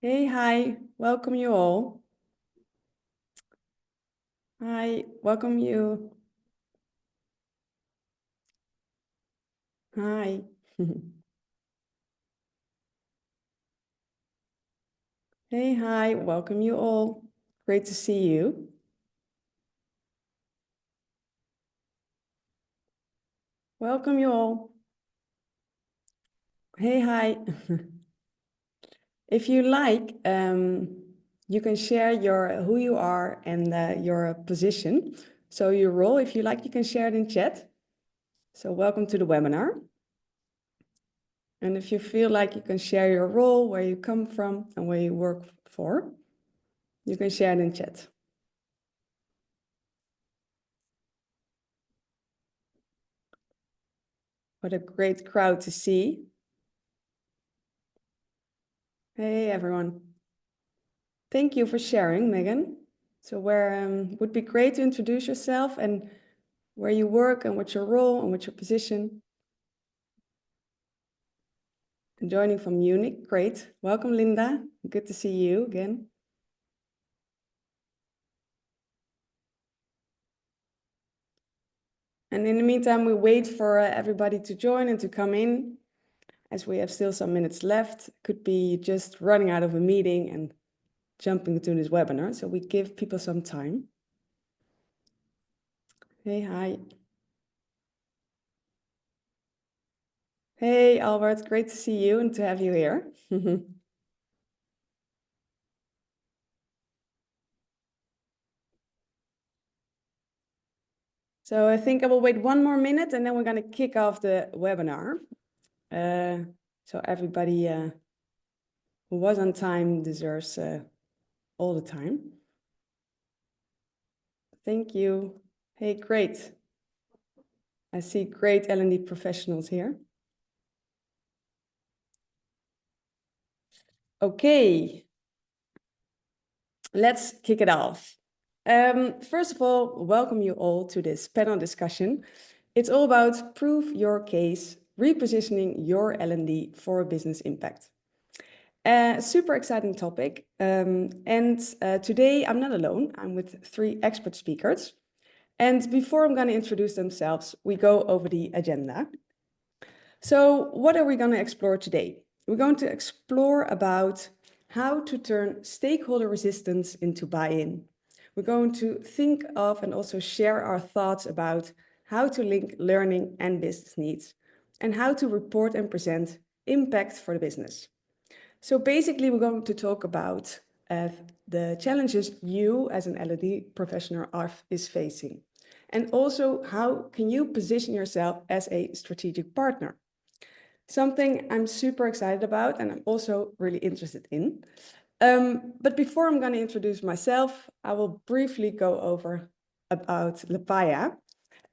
Hey, hi, welcome you all. Hi, welcome you. Hi. Hey, hi, welcome you all. Great to see you. Welcome you all. Hey, hi. If you like, you can share who you are and your position. So your role, if you like, you can share it in chat. So welcome to the webinar. And if you feel like you can share your role, where you come from and where you work for, you can share it in chat. What a great crowd to see. Hey, everyone. Thank you for sharing, Megan. So where would be great to introduce yourself and where you work and what's your role and what's your position. And joining from Munich, great. Welcome, Linda. Good to see you again. And in the meantime, we wait for everybody to join and to come in, as we have still some minutes left. Could be just running out of a meeting and jumping into this webinar. So we give people some time. Hey, hi. Hey, Albert, great to see you and to have you here. So I think I will wait one more minute and then we're going to kick off the webinar. So everybody who was on time deserves all the time. Thank you. Hey, great. I see great L&D professionals here. Okay, let's kick it off. First of all, welcome you all to this panel discussion. It's all about prove your case, repositioning your L&D for business impact. Super exciting topic. Today I'm not alone. I'm with 3 expert speakers. And before I'm going to introduce themselves, we go over the agenda. So what are we going to explore today? We're going to explore about how to turn stakeholder resistance into buy-in. We're going to think of and also share our thoughts about how to link learning and business needs and how to report and present impact for the business. So basically, we're going to talk about the challenges you as an L&D professional is facing. And also, how can you position yourself as a strategic partner? Something I'm super excited about and I'm also really interested in. But before I'm going to introduce myself, I will briefly go over about Lepaya.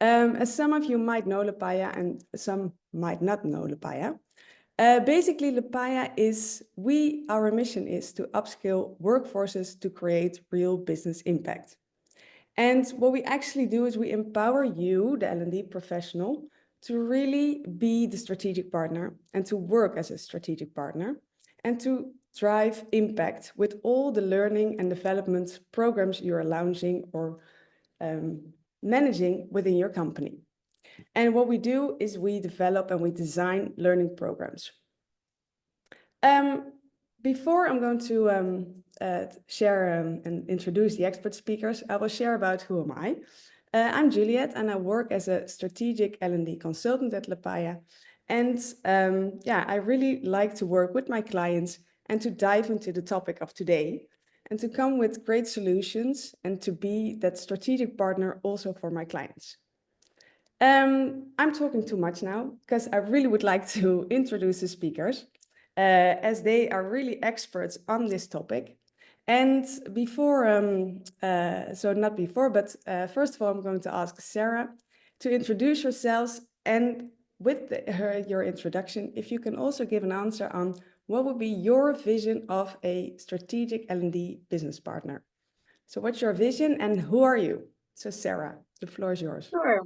As some of you might know Lepaya and some might not know Lepaya. Basically, Lepaya is, our mission is to upskill workforces to create real business impact. And what we actually do is we empower you, the L&D professional, to really be the strategic partner and to work as a strategic partner and to drive impact with all the learning and development programs you're launching or managing within your company. And what we do is we develop and we design learning programs. Before I'm going to share and introduce the expert speakers, I will share about who am I. I'm Juliet and I work as a strategic L&D consultant at Lepaya. And yeah, I really like to work with my clients and to dive into the topic of today and to come with great solutions and to be that strategic partner also for my clients. I'm talking too much now because I really would like to introduce the speakers as they are really experts on this topic. And before, so not before, but first of all, I'm going to ask Sarah to introduce yourselves and with your introduction, if you can also give an answer on what would be your vision of a strategic L&D business partner. So what's your vision and who are you? So Sarah, the floor is yours. Sure.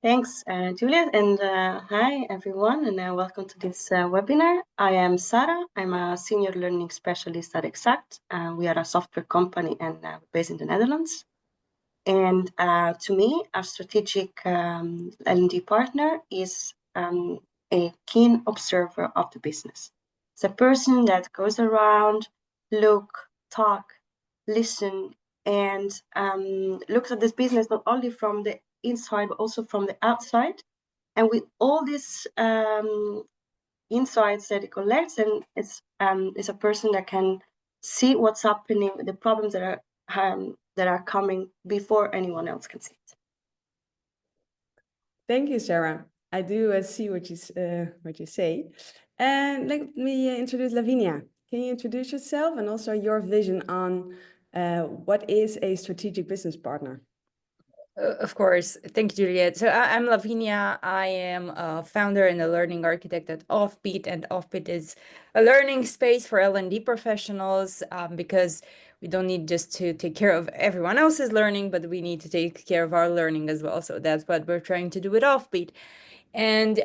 Thanks, Juliet, and hi everyone, and welcome to this webinar. I am Sarah. I'm a senior learning specialist at Exact. We are a software company and based in the Netherlands. And to me, a strategic L&D partner is a keen observer of the business. It's a person that goes around, look, talk, listen, and looks at this business not only from the inside, but also from the outside. And with all these insights that it collects, and it's a person that can see what's happening, the problems that are coming before anyone else can see it. Thank you, Sarah. I do see what you say. And let me introduce Lavinia. Can you introduce yourself and also your vision on what is a strategic business partner? Of course. Thank you, Juliet. So I'm Lavinia. I am a founder and a learning architect at Offbeat, and Offbeat is a learning space for L&D professionals because we don't need just to take care of everyone else's learning, but we need to take care of our learning as well. So that's what we're trying to do with Offbeat. And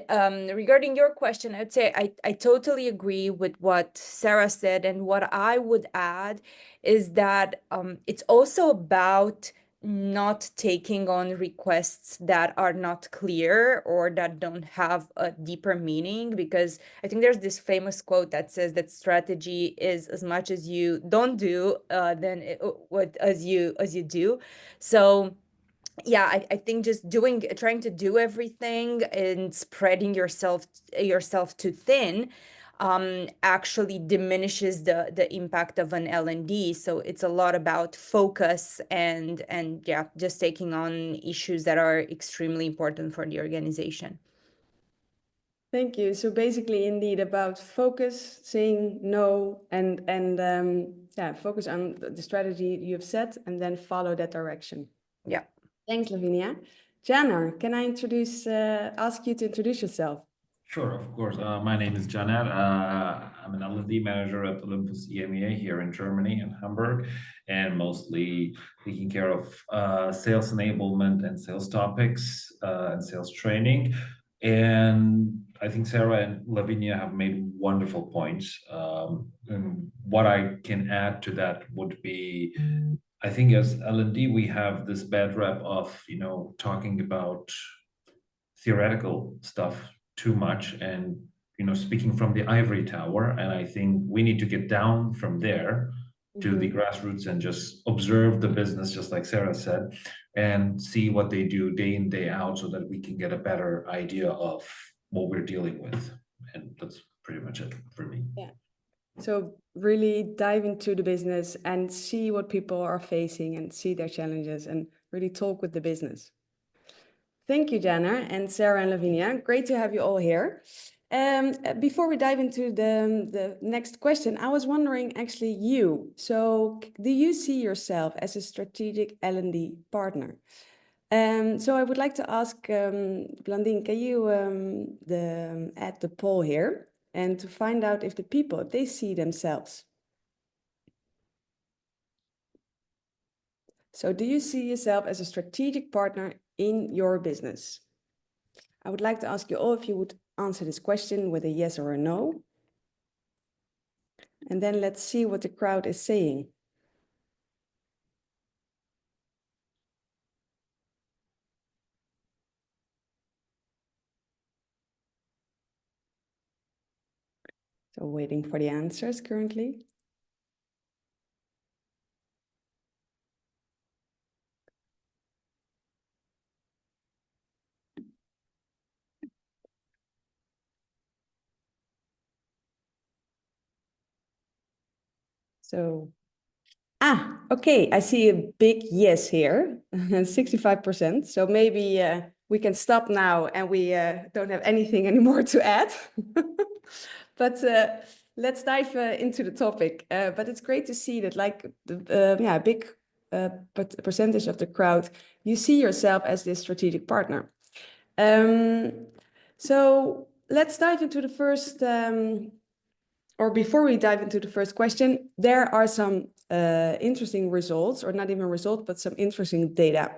regarding your question, I'd say I totally agree with what Sarah said. And what I would add is that it's also about not taking on requests that are not clear or that don't have a deeper meaning, because I think there's this famous quote that says that strategy is as much as you don't do as you do. So yeah, I think just trying to do everything and spreading yourself too thin actually diminishes the impact of an L&D. So it's a lot about focus and yeah, just taking on issues that are extremely important for the organization. Thank you. So basically, indeed, about focus, saying no, and yeah, focus on the strategy you have set, and then follow that direction. Yeah. Thanks, Lavinia. Janar, can I ask you to introduce yourself? Sure, of course. My name is Janet. I'm an L&D manager at Olympus EMEA here in Germany, in Hamburg, and mostly taking care of sales enablement and sales topics and sales training. And I think Sarah and Lavinia have made wonderful points. And what I can add to that would be, I think as L&D, we have this bad rep of, talking about theoretical stuff too much and speaking from the ivory tower. And I think we need to get down from there to the grassroots and just observe the business, just like Sarah said, and see what they do day in, day out, so that we can get a better idea of what we're dealing with. And that's pretty much it for me. Yeah. So really dive into the business and see what people are facing and see their challenges and really talk with the business. Thank you, Jana and Sarah and Lavinia. Great to have you all here. Before we dive into the next question, I was wondering actually so do you see yourself as a strategic L&D partner? So I would like to ask Blandine, can you add the poll here and to find out if the people, if they see themselves. So do you see yourself as a strategic partner in your business? I would like to ask you all if you would answer this question with a yes or a no. And then let's see what the crowd is saying. So waiting for the answers currently. So, okay, I see a big yes here, 65%. So maybe we can stop now and we don't have anything anymore to add. But let's dive into the topic. But it's great to see that a big percentage of the crowd, you see yourself as this strategic partner. So let's dive into the first or before we dive into the first question, there are some interesting results, or not even results, but some interesting data.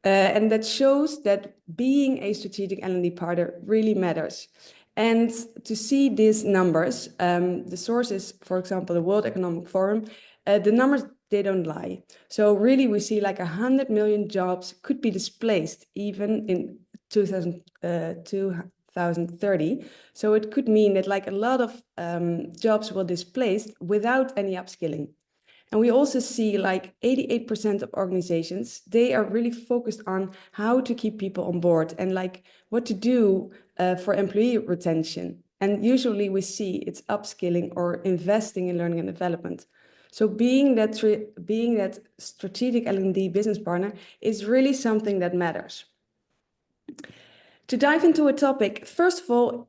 And that shows that being a strategic L&D partner really matters. And to see these numbers, the source is, for example, the World Economic Forum, the numbers, they don't lie. So really we see like 100 million jobs could be displaced even in 2030. So it could mean that like a lot of jobs will displaced without any upskilling. And we also see like 88% of organizations, they are really focused on how to keep people on board and like what to do for employee retention. And usually we see it's upskilling or investing in learning and development. So being that strategic L&D business partner is really something that matters. To dive into a topic, first of all,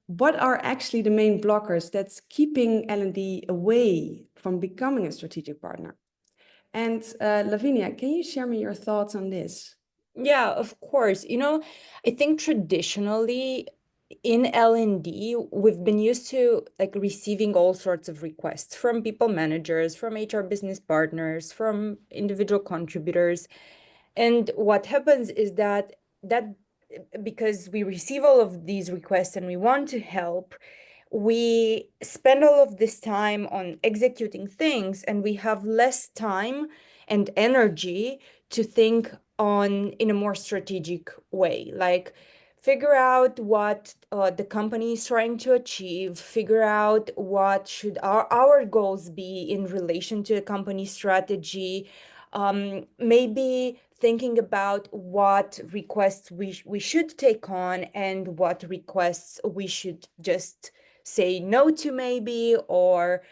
what are actually the main blockers that's keeping L&D away from becoming a strategic partner? And Lavinia, can you share me your thoughts on this? Yeah, of course. I think traditionally in L&D, we've been used to like receiving all sorts of requests from people managers, from HR business partners, from individual contributors. And what happens is that because we receive all of these requests and we want to help, we spend all of this time on executing things, and we have less time and energy to think in a more strategic way, like figure out what the company is trying to achieve, figure out what should our goals be in relation to the company strategy, maybe thinking about what requests we should take on and what requests we should just say no to maybe, or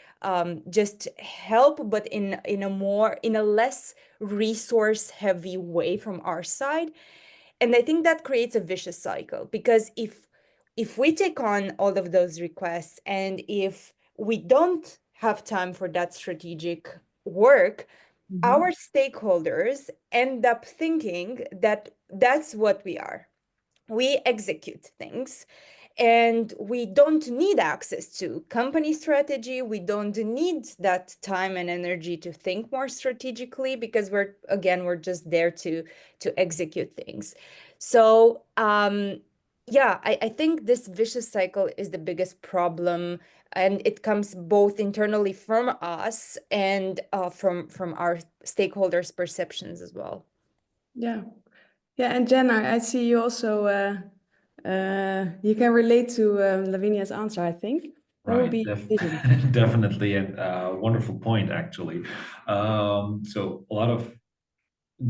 just help, but in a less resource heavy way from our side. And I think that creates a vicious cycle, because if we take on all of those requests and if we don't have time for that strategic work, our stakeholders end up thinking that that's what we are. We execute things, and we don't need access to company strategy. We don't need that time and energy to think more strategically, because we're just there to execute things. So yeah, I think this vicious cycle is the biggest problem, and it comes both internally from us and from our stakeholders' perceptions as well. Yeah, and Jenna, I see you also. You can relate to Lavinia's answer, I think. What would be vision? Definitely, and wonderful point, actually. So a lot of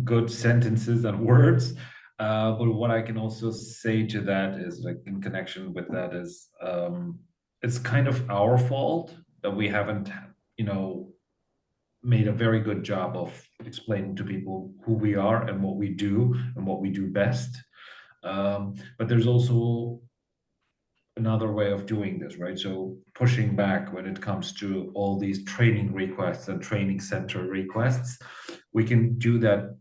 good sentences and words, but what I can also say to that is, like, in connection with that, is it's kind of our fault that we haven't, made a very good job of explaining to people who we are and what we do best. But there's also another way of doing this, right? So pushing back when it comes to all these training requests and training center requests, we can do that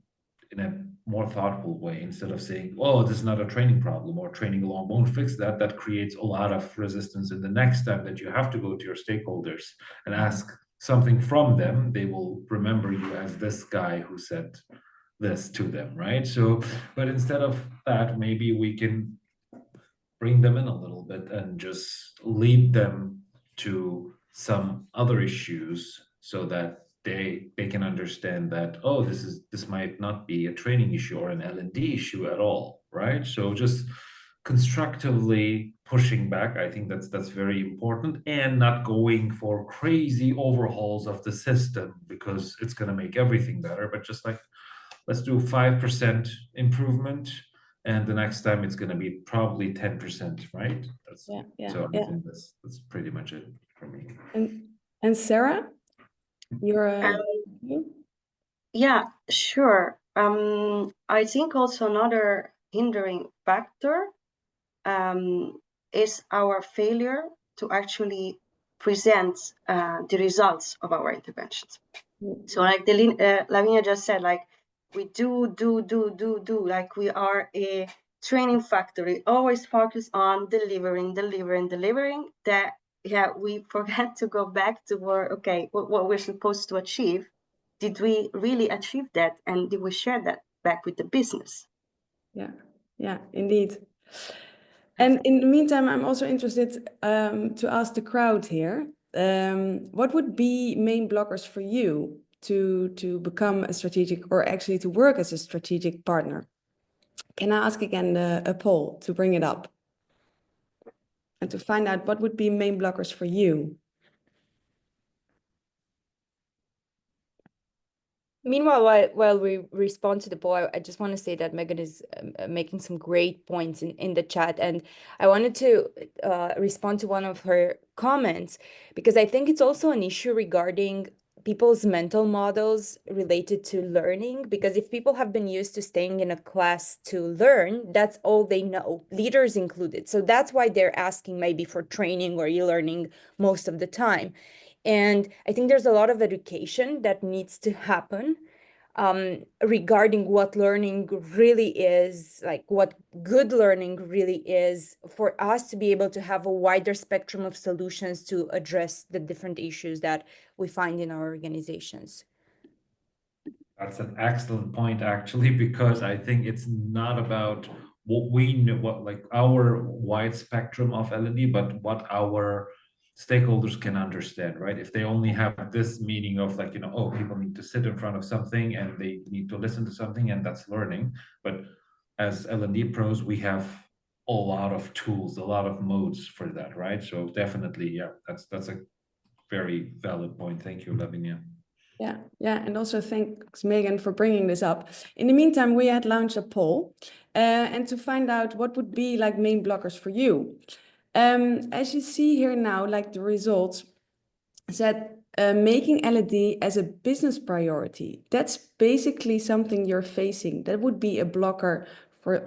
in a more thoughtful way, instead of saying, oh, this is not a training problem, or training alone won't fix that. That creates a lot of resistance. And the next time that you have to go to your stakeholders and ask something from them, they will remember you as this guy who said this to them, right? So, but instead of that, maybe we can bring them in a little bit and just lead them to some other issues, so that they can understand that, oh, this might not be a training issue or an L&D issue at all, right? So just constructively pushing back, I think that's very important, and not going for crazy overhauls of the system because it's going to make everything better, but just like, let's do 5% improvement, and the next time it's going to be probably 10%, right? So I think that's pretty much it for me. And Sarah, you're yeah, sure. I think also another hindering factor is our failure to actually present the results of our interventions. So like Lavinia just said, like, we do, like we are a training factory, always focus on delivering, that, we forget to go back to what we're supposed to achieve. Did we really achieve that? And did we share that back with the business. Yeah, indeed. And in the meantime, I'm also interested to ask the crowd here, what would be main blockers for you to become a strategic, or actually to work as a strategic partner? Can I ask again a poll to bring it up and to find out what would be main blockers for you? Meanwhile, while we respond to the poll, I just want to say that Megan is making some great points in the chat. And I wanted to respond to one of her comments, because I think it's also an issue regarding people's mental models related to learning. Because if people have been used to staying in a class to learn, that's all they know, leaders included. So that's why they're asking maybe for training or e-learning most of the time. And I think there's a lot of education that needs to happen regarding what learning really is, like what good learning really is, for us to be able to have a wider spectrum of solutions to address the different issues that we find in our organizations. That's an excellent point, actually, because I think it's not about what we know, what like our wide spectrum of L&D, but what our stakeholders can understand, right? If they only have this meaning of like, oh, people need to sit in front of something and they need to listen to something, and that's learning. But as L&D pros, we have a lot of tools, a lot of modes for that, right? So definitely, yeah, that's a very valid point. Thank you, Lavinia. Yeah, and also thanks, Megan, for bringing this up. In the meantime, we had launched a poll and to find out what would be like main blockers for you. As you see here now, like the results said, making L&D as a business priority. That's basically something you're facing. That would be a blocker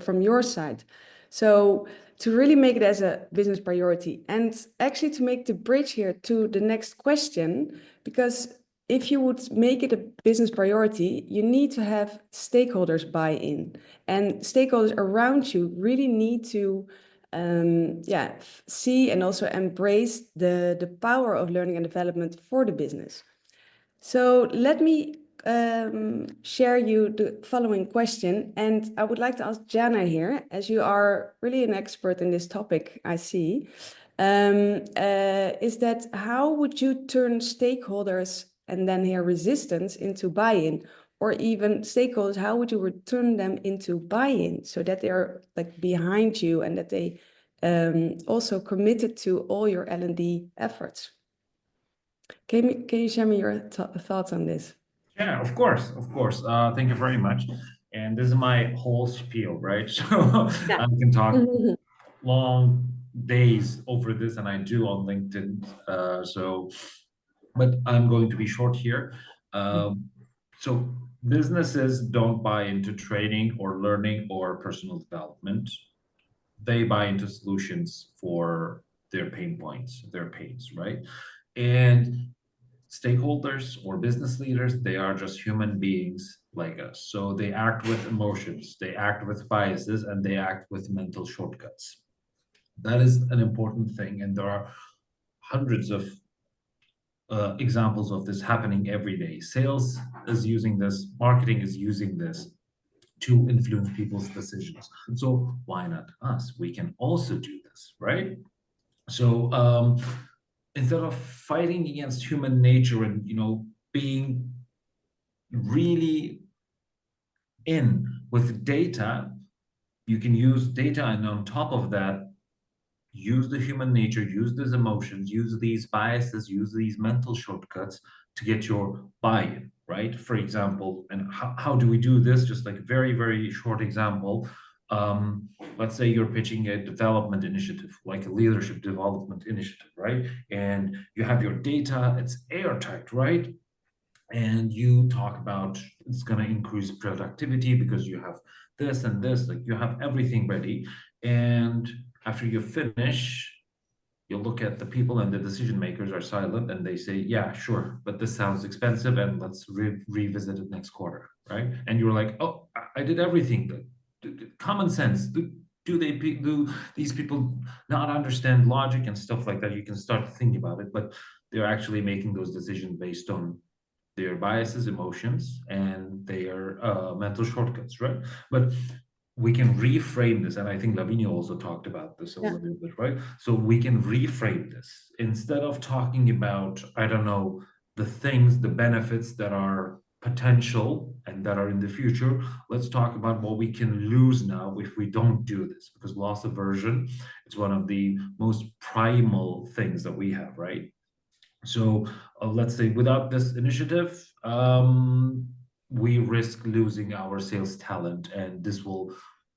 from your side. So to really make it as a business priority, and actually to make the bridge here to the next question, because if you would make it a business priority, you need to have stakeholders buy-in, and stakeholders around you really need to see and also embrace the power of learning and development for the business. So let me share you the following question, and I would like to ask Jana here, as you are really an expert in this topic, I see, is that how would you turn stakeholders and then here resistance into buy-in, or even stakeholders, how would you return them into buy-in so that they're like behind you and that they also committed to all your L&D efforts? Can you share me your thoughts on this? Yeah, of course. Thank you very much. And this is my whole spiel, right? So I can talk long days over this, and I do on LinkedIn. But I'm going to be short here. So businesses don't buy into training or learning or personal development. They buy into solutions for their pain points, their pains, right? And stakeholders or business leaders, they are just human beings like us. So they act with emotions, they act with biases, and they act with mental shortcuts. That is an important thing. And there are hundreds of examples of this happening every day. Sales is using this, marketing is using this to influence people's decisions. So why not us? We can also do this, right? So instead of fighting against human nature and being really in with data, you can use data, and on top of that, use the human nature, use these emotions, use these biases, use these mental shortcuts to get your buy-in, right? For example, and how do we do this? Just like a very, very short example. Let's say you're pitching a development initiative, like a leadership development initiative, right? And you have your data, it's airtight, right? And you talk about it's going to increase productivity because you have this and this, like you have everything ready. And after you finish, you look at the people, and the decision makers are silent, and they say, yeah, sure, but this sounds expensive, and let's revisit it next quarter, right? And you're like, oh, I did everything. Common sense. Do these people not understand logic and stuff like that? You can start thinking about it, but they're actually making those decisions based on their biases, emotions, and their mental shortcuts, right? But we can reframe this, and I think Lavinia also talked about this a little bit, right? So we can reframe this. Instead of talking about, I don't know, the things, the benefits that are potential and that are in the future, let's talk about what we can lose now if we don't do this, because loss aversion is one of the most primal things that we have, right? So let's say without this initiative, we risk losing our sales talent, and this will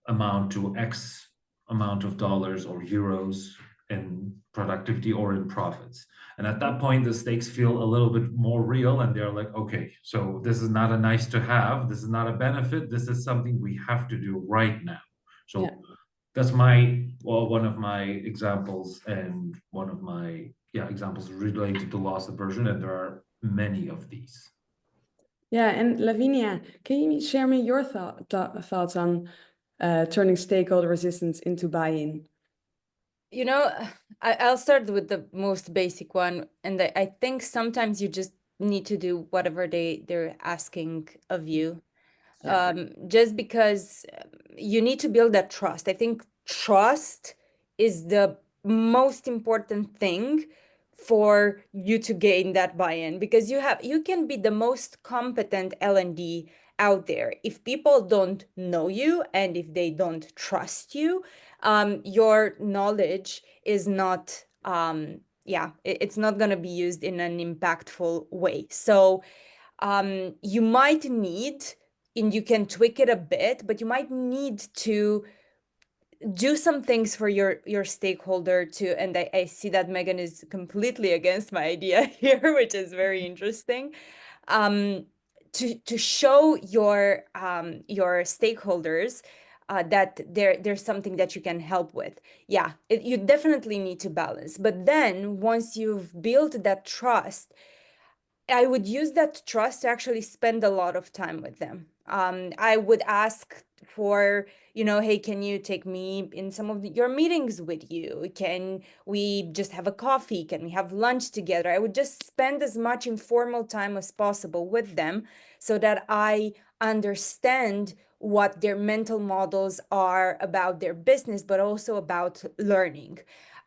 amount to X amount of dollars or euros in productivity or in profits. And at that point, the stakes feel a little bit more real, and they're like, okay, so this is not a nice to have, this is not a benefit, this is something we have to do right now. So that's one of my examples, and one of my examples related to loss aversion, and there are many of these. Yeah, and Lavinia, can you share me your thoughts on turning stakeholder resistance into buy-in? You know, I'll start with the most basic one, and I think sometimes you just need to do whatever they're asking of you. Just because you need to build that trust. I think trust is the most important thing for you to gain that buy-in, because you can be the most competent L&D out there. If people don't know you and if they don't trust you, your knowledge is not it's not going to be used in an impactful way. So you might need, and you can tweak it a bit, but you might need to do some things for your stakeholder too. And I see that Megan is completely against my idea here, which is very interesting. To show your stakeholders that there's something that you can help with. Yeah, you definitely need to balance. But then once you've built that trust, I would use that trust to actually spend a lot of time with them. I would ask for, hey, can you take me in some of your meetings with you? Can we just have a coffee? Can we have lunch together? I would just spend as much informal time as possible with them so that I understand what their mental models are about their business, but also about learning.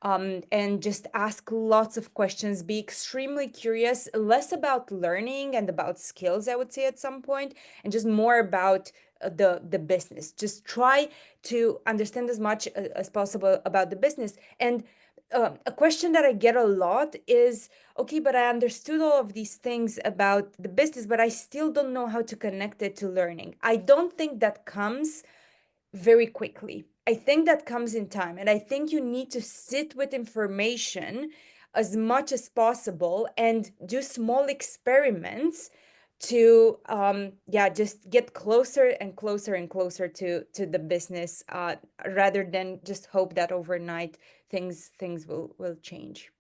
And just ask lots of questions, be extremely curious, less about learning and about skills, I would say, at some point, and just more about the business. Just try to understand as much as possible about the business. And a question that I get a lot is, okay, but I understood all of these things about the business, but I still don't know how to connect it to learning. I don't think that comes very quickly. I think that comes in time. And I think you need to sit with information as much as possible and do small experiments to just get closer and closer and closer to the business, rather than just hope that overnight things will change.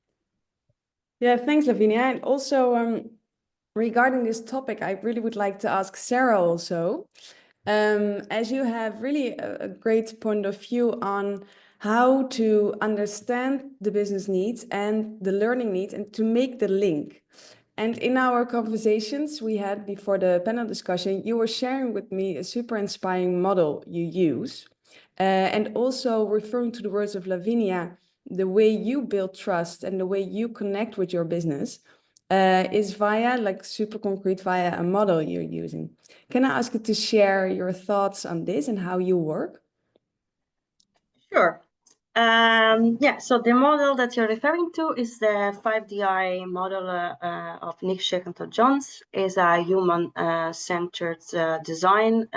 Yeah, thanks, Lavinia. And also regarding this topic, I really would like to ask Sarah also, as you have really a great point of view on how to understand the business needs and the learning needs and to make the link. And in our conversations we had before the panel discussion, you were sharing with me a super inspiring model you use. And also referring to the words of Lavinia, the way you build trust and the way you connect with your business is super concrete via a model you're using. Can I ask you to share your thoughts on this and how you work? Sure. So the model that you're referring to is the 5DI model of Nick Shackleton-Jones. Is a human-centered design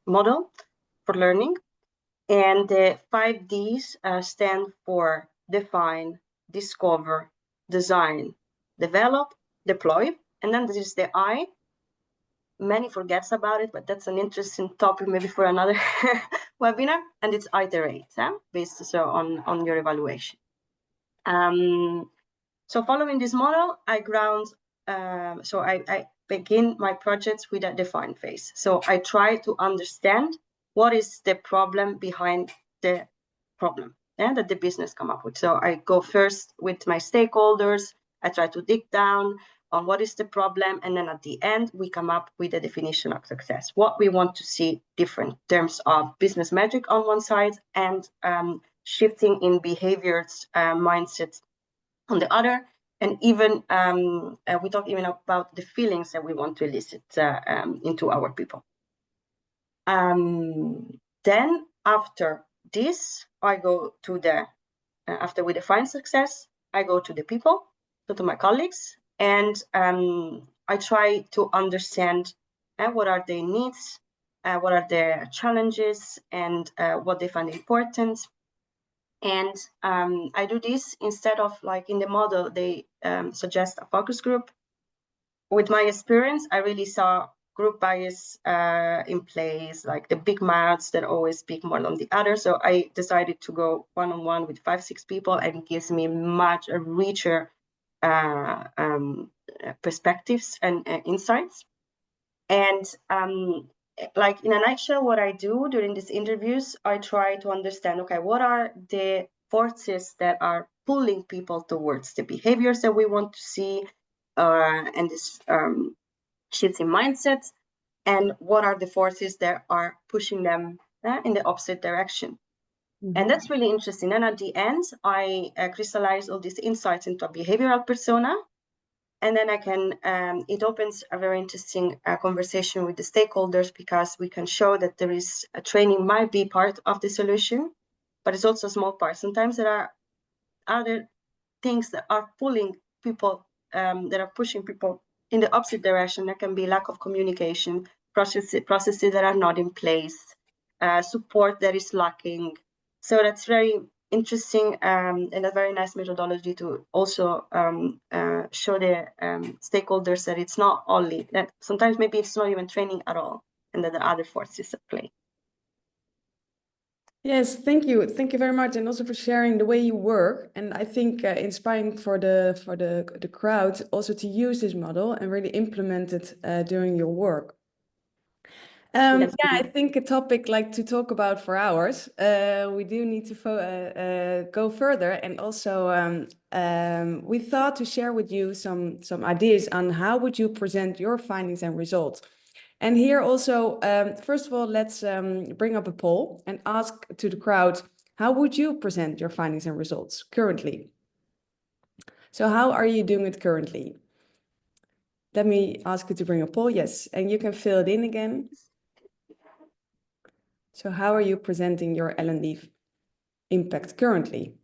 model for learning. And the 5Ds stand for define, discover, design, develop, deploy. And then there is the I. Many forgets about it, but that's an interesting topic maybe for another webinar. And it's iterate, based on your evaluation. So following this model, I begin my projects with a define phase. So I try to understand what is the problem behind the problem that the business come up with. So I go first with my stakeholders, I try to dig down on what is the problem, and then at the end, we come up with a definition of success, what we want to see different in terms of business magic on one side and shifting in behaviors, mindsets on the other. And even we talk even about the feelings that we want to elicit into our people. Then after this, I go to the, after we define success, I go to the people, so to my colleagues, and I try to understand what are their needs, what are their challenges, and what they find important. And I do this instead of like in the model, they suggest a focus group. With my experience, I really saw group bias in place, like the big mouths that always speak more than the other. So I decided to go one-on-one with 5-6 people, and it gives me much richer perspectives and insights. And like in a nutshell, what I do during these interviews, I try to understand, okay, what are the forces that are pulling people towards the behaviors that we want to see, and this shifts in mindsets, and what are the forces that are pushing them in the opposite direction. Mm-hmm. And that's really interesting. And at the end, I crystallize all these insights into a behavioral persona. And then I can, it opens a very interesting conversation with the stakeholders, because we can show that there is a training might be part of the solution, but it's also a small part. Sometimes there are other things that are pulling people, that are pushing people in the opposite direction. There can be lack of communication, processes that are not in place, support that is lacking. So that's very interesting, and a very nice methodology to also show the stakeholders that it's not only that, sometimes maybe it's not even training at all, and that the other forces at play. Yes, thank you. Thank you very much, and also for sharing the way you work. And I think inspiring for the crowd also to use this model and really implement it during your work. Yeah, I think a topic like to talk about for hours. We do need to go further, and also we thought to share with you some ideas on how would you present your findings and results. And here also, first of all, let's bring up a poll and ask to the crowd, how would you present your findings and results currently? So how are you doing it currently? Let me ask you to bring a poll. Yes, and you can fill it in again. So how are you presenting your L&D impact currently?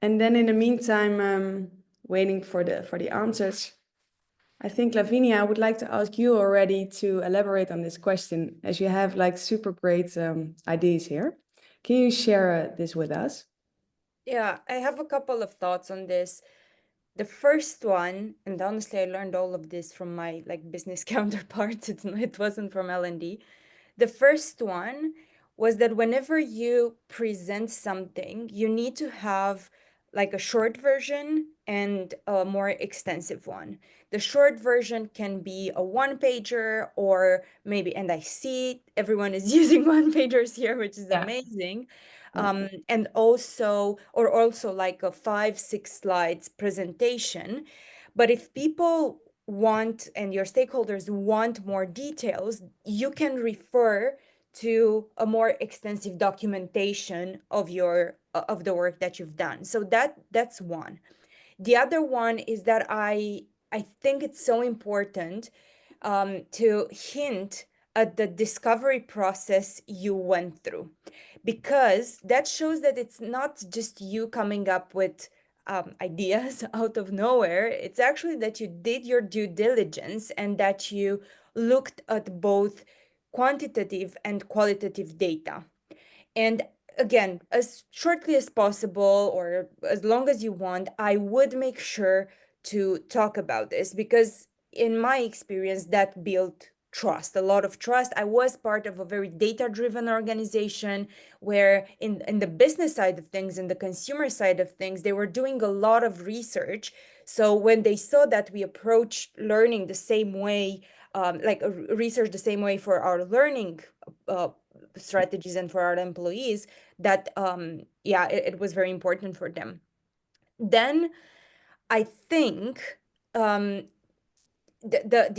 And then in the meantime, waiting for the answers, I think, Lavinia, I would like to ask you already to elaborate on this question, as you have like super great ideas here. Can you share this with us? Yeah, I have a couple of thoughts on this. The first one, and honestly, I learned all of this from my like business counterparts. It wasn't from L&D. The first one was that whenever you present something, you need to have like a short version and a more extensive one. The short version can be a one-pager, or maybe, and I see everyone is using one-pagers here, which is amazing. And also, or also like a 5-6 slides presentation. But if people want, and your stakeholders want more details, you can refer to a more extensive documentation of your of the work that you've done. So that's one. The other one is that I think it's so important to hint at the discovery process you went through, because that shows that it's not just you coming up with ideas out of nowhere. It's actually that you did your due diligence and that you looked at both quantitative and qualitative data. And again, as shortly as possible, or as long as you want, I would make sure to talk about this, because in my experience, that built trust, a lot of trust. I was part of a very data-driven organization where in the business side of things, in the consumer side of things, they were doing a lot of research. So when they saw that we approached learning the same way, like research the same way for our learning strategies and for our employees, that yeah, it was very important for them. Then I think the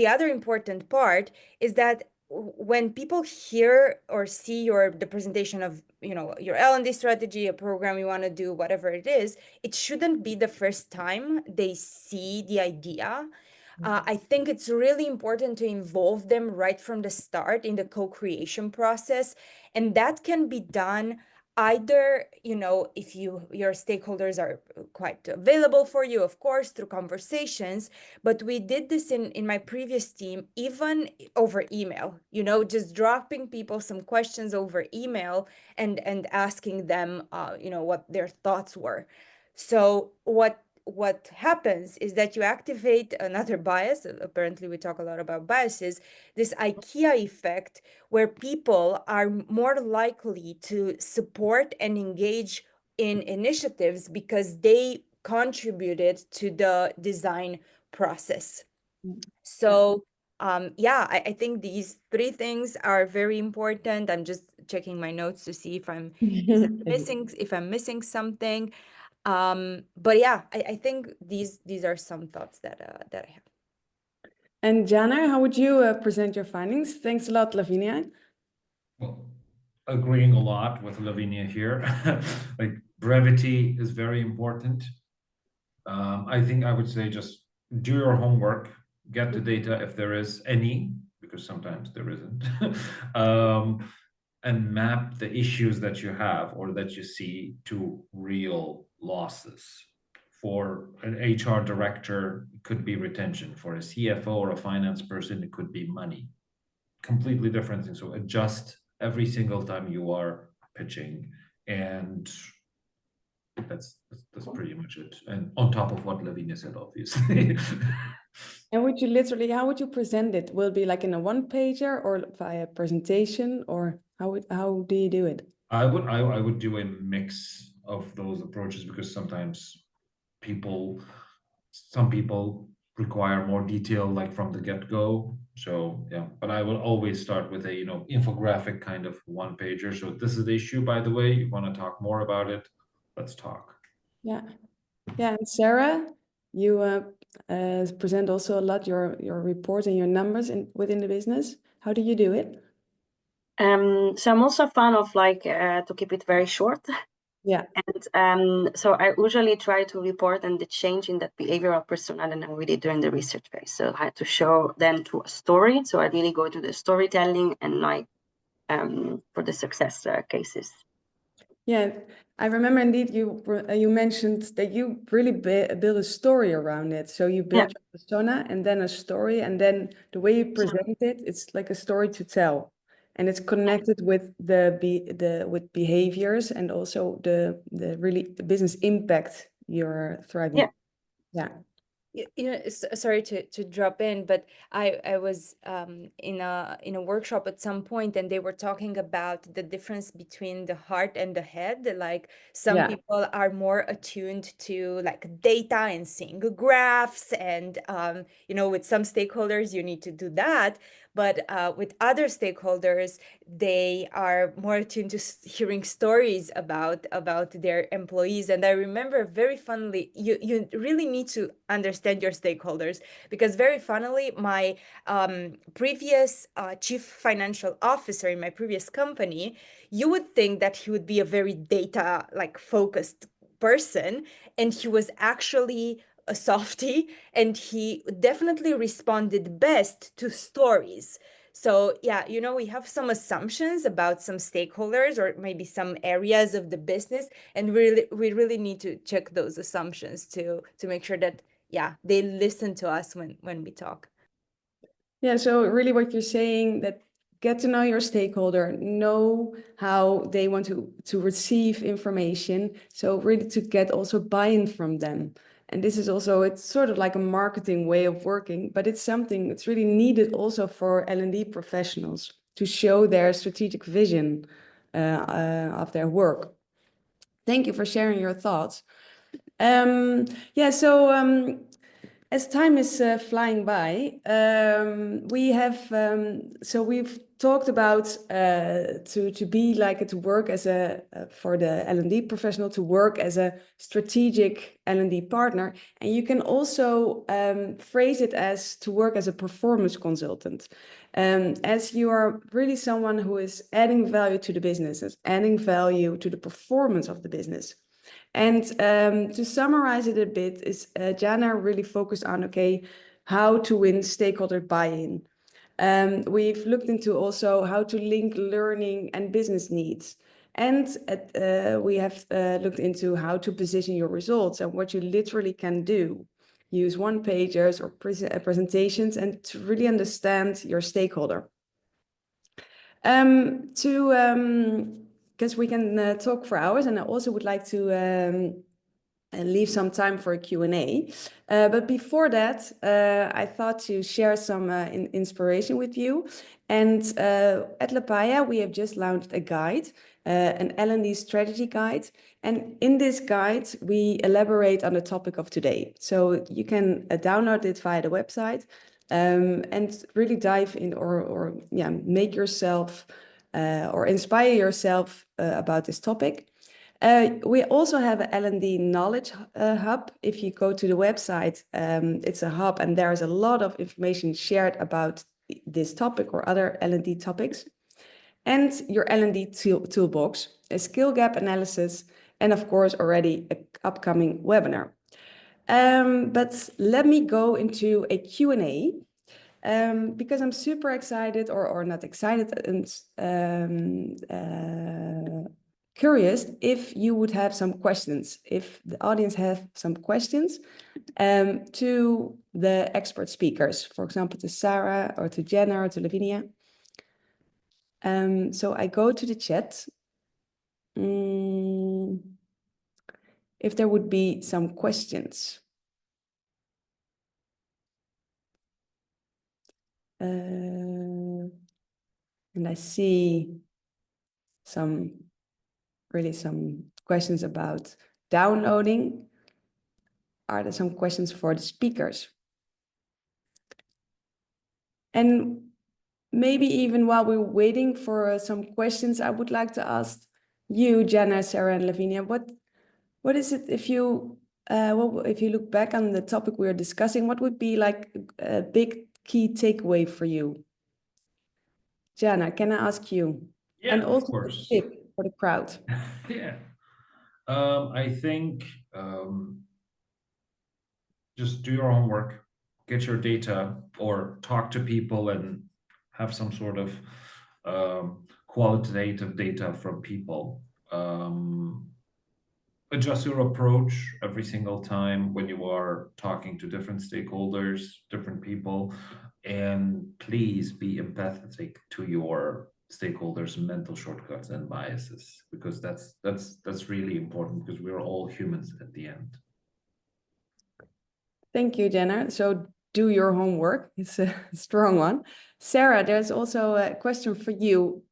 other important part is that when people hear or see the presentation of your L&D strategy, a program you want to do, whatever it is, it shouldn't be the first time they see the idea. I think it's really important to involve them right from the start in the co-creation process, and that can be done either, if your stakeholders are quite available for you, of course, through conversations. But we did this in my previous team, even over email, just dropping people some questions over email and asking them, what their thoughts were. So what happens is that you activate another bias. Apparently, we talk a lot about biases. This IKEA effect, where people are more likely to support and engage in initiatives because they contributed to the design process. So yeah, I think these three things are very important. I'm just checking my notes to see if I'm missing something. But yeah, I think these are some thoughts that I have. And Jana, how would you present your findings? Thanks a lot, Lavinia. Well, agreeing a lot with Lavinia here. Like, brevity is very important. I think I would say just do your homework, get the data if there is any, because sometimes there isn't, and map the issues that you have or that you see to real losses. For an HR director, it could be retention. For a CFO or a finance person, it could be money. Completely different things. So adjust every single time you are pitching, and that's pretty much it. And on top of what Lavinia said, obviously. And how would you present it? Will it be like in a one-pager or via presentation, or how do you do it? I would do a mix of those approaches, because sometimes some people require more detail, like from the get-go. So yeah, but I will always start with a infographic kind of one-pager. So this is the issue, by the way. You want to talk more about it? Let's talk. Yeah. And Sarah, you present also a lot your reports and your numbers within the business. How do you do it? So I'm also a fan of to keep it very short. Yeah. And so I usually try to report on the change in that behavioral personnel, and I'm really doing the research phase. So I had to show them to a story. So I really go to the storytelling and for the success cases. Yeah, I remember indeed you mentioned that you really build a story around it. So you build your persona and then a story, and then the way you present it, it's like a story to tell, and it's connected with with behaviors and also the business impact you're thriving. Yeah. Sorry to drop in, but I was in a workshop at some point, and they were talking about the difference between the heart and the head. Like, some people are more attuned to like data and seeing graphs, and with some stakeholders you need to do that. But with other stakeholders, they are more attuned to hearing stories about their employees. And I remember very funnily, you really need to understand your stakeholders, because very funnily, my previous chief financial officer in my previous company, you would think that he would be a very data focused person, and he was actually a softie, and he definitely responded best to stories. So yeah, we have some assumptions about some stakeholders or maybe some areas of the business, and we really need to check those assumptions to make sure that they listen to us when we talk. Yeah, so really what you're saying, that get to know your stakeholder, know how they want to receive information. So really to get also buy-in from them. And this is also, it's sort of like a marketing way of working, but it's something that's really needed also for L&D professionals to show their strategic vision of their work. Thank you for sharing your thoughts. As time is flying by, we've talked about to work as for the L&D professional to work as a strategic L&D partner, and you can also phrase it as to work as a performance consultant, as you are really someone who is adding value to the business, is adding value to the performance of the business. And to summarize it a bit, is Jana really focused on, okay, how to win stakeholder buy-in. We've looked into also how to link learning and business needs. And we have looked into how to position your results and what you literally can do. Use one-pagers or presentations and to really understand your stakeholder. Because we can talk for hours, and I also would like to leave some time for a Q&A. But before that, I thought to share some inspiration with you. And at Lapaya, we have just launched a guide, an L&D strategy guide. And in this guide, we elaborate on the topic of today. So you can download it via the website and really dive in or make yourself or inspire yourself about this topic. We also have an L&D knowledge hub. If you go to the website, it's a hub and there is a lot of information shared about this topic or other L&D topics. And your L&D toolbox, a skill gap analysis, and of course already an upcoming webinar. But let me go into a Q&A. Because I'm super excited or not excited and curious if you would have some questions, if the audience have some questions to the expert speakers, for example, to Sarah or to Jenna or to Lavinia. So I go to the chat. If there would be some questions. And I see some questions about downloading. Are there some questions for the speakers? And maybe even while we're waiting for some questions, I would like to ask you, Jenna, Sarah, and Lavinia, what is it if you look back on the topic we are discussing, what would be like a big key takeaway for you? Jenna, can I ask you? Yeah, and also of course. a tip for the crowd. Yeah. I think just do your homework, get your data, or talk to people and have some sort of qualitative data from people. Adjust your approach every single time when you are talking to different stakeholders, different people, and please be empathetic to your stakeholders' mental shortcuts and biases, because that's really important, because we're all humans at the end. Thank you, Jenna. So do your homework. It's a strong one. Sarah, there's also a question for you.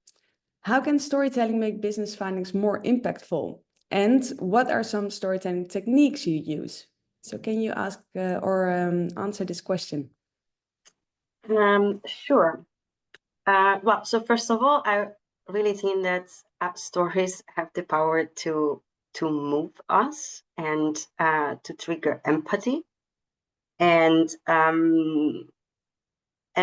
How can storytelling make business findings more impactful? And what are some storytelling techniques you use? So can you ask or answer this question? Sure. Well, so first of all, I really think that stories have the power to move us and to trigger empathy. And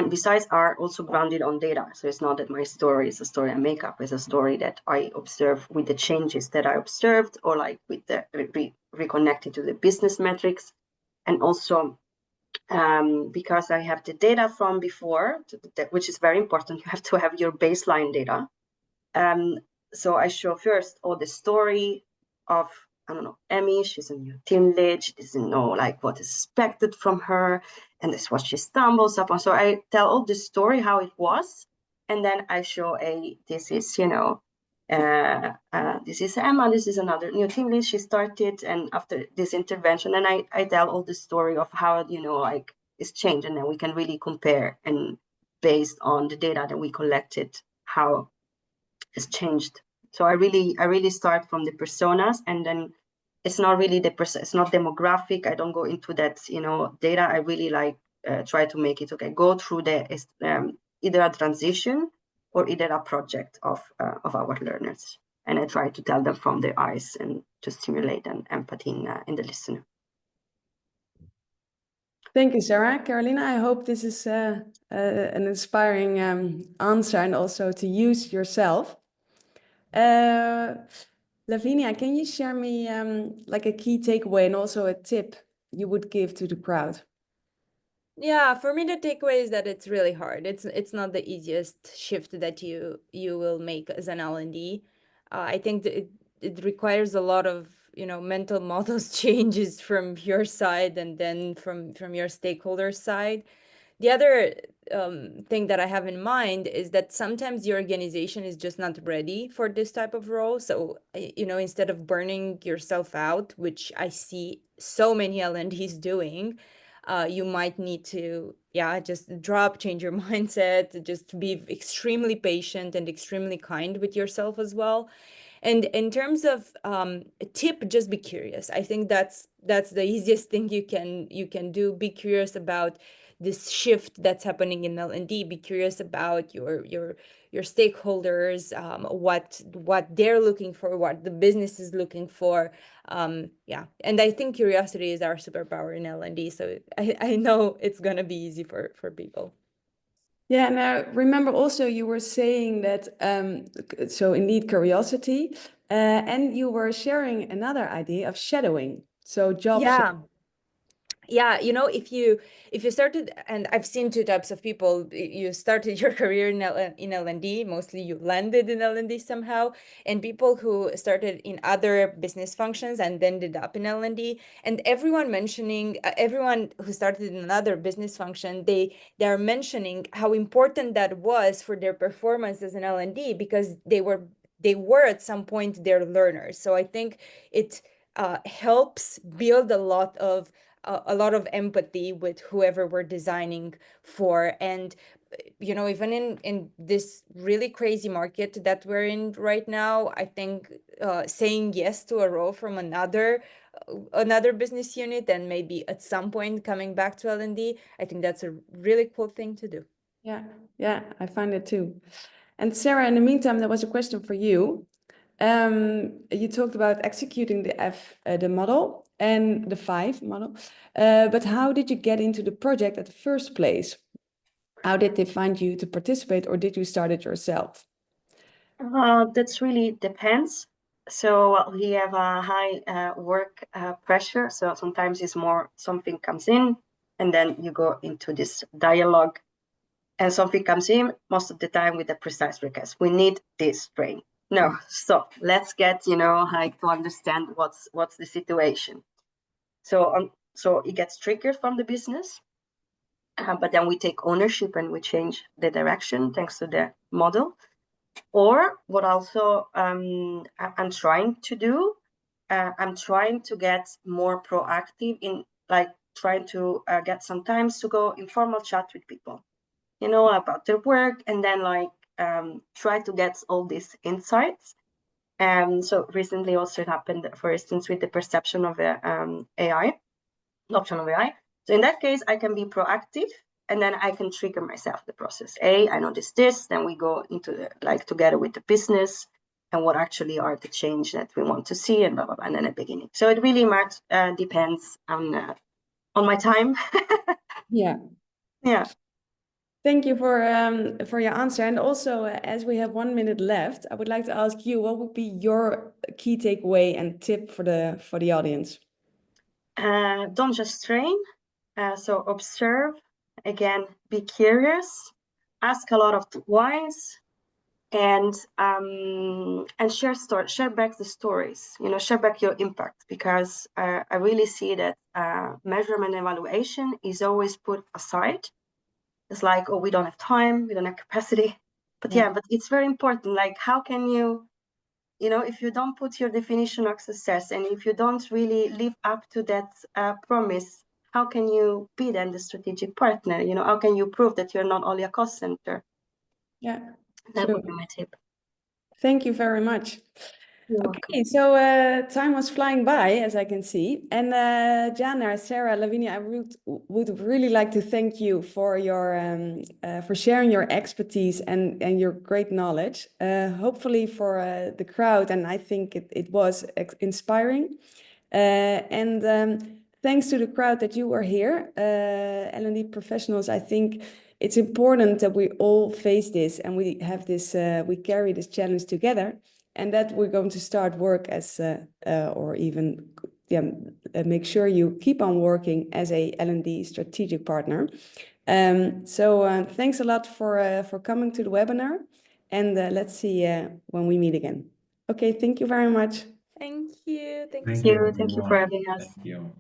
besides are also grounded on data. So it's not that my story is a story I make up, it's a story that I observe with the changes that I observed, or like with the reconnected to the business metrics. And also because I have the data from before, which is very important, you have to have your baseline data. So I show first all the story of, I don't know, Emmy, she's a new team lead, she doesn't know like what is expected from her, and this is what she stumbles upon. So I tell all the story, how it was, and then I show this is, this is Emma, this is another new team lead, she started, and after this intervention, and I tell all the story of how, like it's changed, and then we can really compare, and based on the data that we collected, how it's changed. So I really start from the personas, and then it's not really it's not demographic. I don't go into that, data. I really like try to make it, okay, go through either a transition or either a project of our learners. And I try to tell them from their eyes and to stimulate an empathy in the listener. Thank you, Sarah. Carolina, I hope this is an inspiring answer and also to use yourself. Lavinia, can you share me like a key takeaway and also a tip you would give to the crowd? Yeah, for me, the takeaway is that it's really hard. It's not the easiest shift that you will make as an L&D. I think that it requires a lot of mental models changes from your side and then from your stakeholders' side. The other thing that I have in mind is that sometimes your organization is just not ready for this type of role. So, instead of burning yourself out, which I see so many L&Ds doing, you might need to, just change your mindset, just be extremely patient and extremely kind with yourself as well. And in terms of a tip, just be curious. I think that's the easiest thing you can do. Be curious about this shift that's happening in L&D. Be curious about your stakeholders, what they're looking for, what the business is looking for. And I think curiosity is our superpower in L&D. So I know it's gonna be easy for people. Yeah, now remember also you were saying that, so indeed curiosity, and you were sharing another idea of shadowing. So job Yeah, if you started, and I've seen two types of people. You started your career in L&D, mostly you landed in L&D somehow, and people who started in other business functions and then ended up in L&D. And everyone who started in another business function, they are mentioning how important that was for their performance as an L&D, because they were at some point their learners. So I think it helps build a lot of empathy with whoever we're designing for. And even in this really crazy market that we're in right now, I think saying yes to a role from another business unit and maybe at some point coming back to L&D, I think that's a really cool thing to do. Yeah, I find it too. And Sarah, in the meantime, there was a question for you. You talked about executing the model and the 5 model, but how did you get into the project at the first place? How did they find you to participate, or did you start it yourself? That's really depends. So we have a high work pressure. So sometimes it's more something comes in and then you go into this dialogue, and something comes in most of the time with a precise request. We need this brain. No, so let's get, to understand what's the situation. So it gets triggered from the business, but then we take ownership and we change the direction thanks to the model. Or what also I'm trying to do, I'm trying to get more proactive in trying to get some times to go informal chat with people, about their work, and then try to get all these insights. So recently also it happened, for instance, with the perception of AI, option of AI. So in that case, I can be proactive, and then I can trigger myself the process. I noticed this, then we go into together with the business and what actually are the change that we want to see, and blah, blah, blah, and then at the beginning. So it really much depends on my time. Yeah. Thank you for your answer. And also, as we have 1 minute left, I would like to ask you, what would be your key takeaway and tip for the audience? Don't just train. So observe, again, be curious, ask a lot of whys, and share back the stories, share back your impact, because I really see that measurement evaluation is always put aside. It's like, oh, we don't have time, we don't have capacity. But but it's very important. How can you, if you don't put your definition of success, and if you don't really live up to that promise, how can you be then the strategic partner? How can you prove that you're not only a cost center? Yeah, that would be my tip. Thank you very much. You're welcome. Okay, so time was flying by, as I can see. And Jana, Sarah, Lavinia, I would really like to thank you for your for sharing your expertise and your great knowledge. Hopefully for the crowd, and I think it was inspiring. Thanks to the crowd that you were here, L&D professionals, I think it's important that we all face this and we have this, we carry this challenge together, and that we're going to start work as, or even make sure you keep on working as a L&D strategic partner. Thanks a lot for coming to the webinar, and let's see when we meet again. Okay, thank you very much. Thank you. Thank you for having us. Thank you.